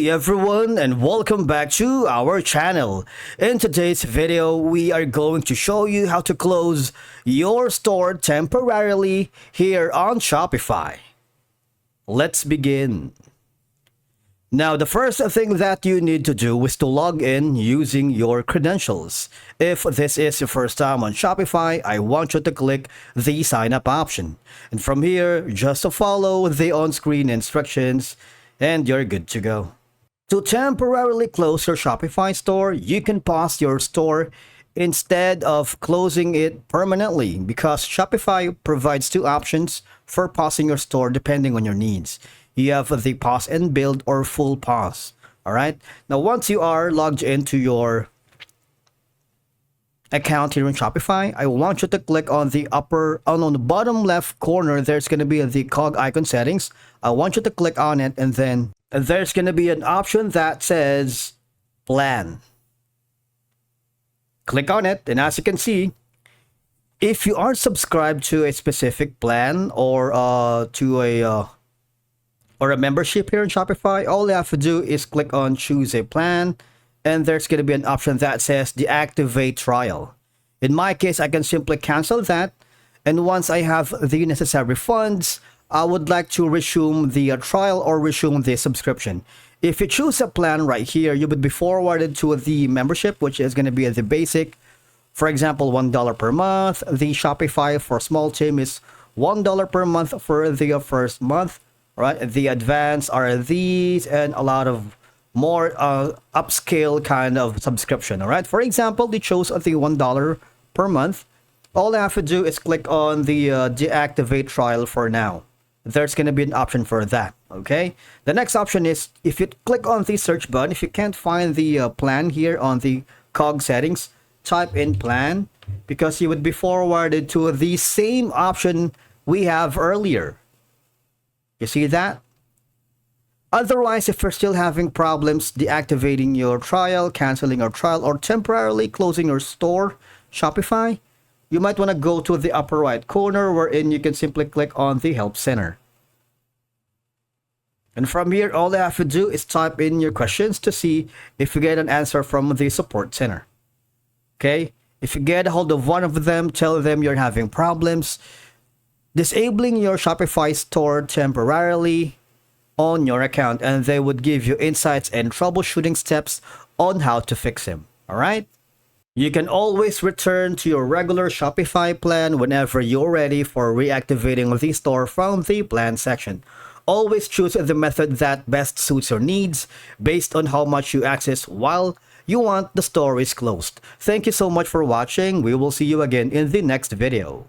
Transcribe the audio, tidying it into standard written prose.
Hey everyone, and welcome back to our channel. In today's video, we are going to show you how to close your store temporarily here on Shopify. Let's begin. Now, the first thing that you need to do is to log in using your credentials. If this is your first time on Shopify, I want you to click the sign up option. And from here, just to follow the on-screen instructions and you're good to go. To temporarily close your Shopify store, you can pause your store instead of closing it permanently because Shopify provides two options for pausing your store depending on your needs. You have the pause and build or full pause. All right. Now, once you are logged into your account here in Shopify, I want you to click on the on the bottom left corner. There's going to be the cog icon settings. I want you to click on it, and then there's going to be an option that says plan. Click on it, and as you can see, if you aren't subscribed to a specific plan or to a membership here in Shopify, all you have to do is click on choose a plan, and there's going to be an option that says deactivate trial. In my case, I can simply cancel that, and once I have the necessary funds, I would like to resume the trial or resume the subscription. If you choose a plan right here, you would be forwarded to the membership, which is going to be the basic. For example, $1 per month. The Shopify for small team is $1 per month for the first month. Right? The advanced are these, and a lot of more upscale kind of subscription. All right. For example, they chose the $1 per month. All I have to do is click on the deactivate trial for now. There's going to be an option for that. Okay. The next option is if you click on the search button, if you can't find the plan here on the cog settings, type in plan because you would be forwarded to the same option we have earlier. You see that? Otherwise, if you're still having problems deactivating your trial, canceling your trial, or temporarily closing your store, Shopify, you might want to go to the upper right corner wherein you can simply click on the Help Center. And from here, all you have to do is type in your questions to see if you get an answer from the support center. Okay? If you get a hold of one of them, tell them you're having problems disabling your Shopify store temporarily on your account, and they would give you insights and troubleshooting steps on how to fix them. All right? You can always return to your regular Shopify plan whenever you're ready for reactivating the store from the plan section. Always choose the method that best suits your needs based on how much you access while you want the store is closed. Thank you so much for watching. We will see you again in the next video.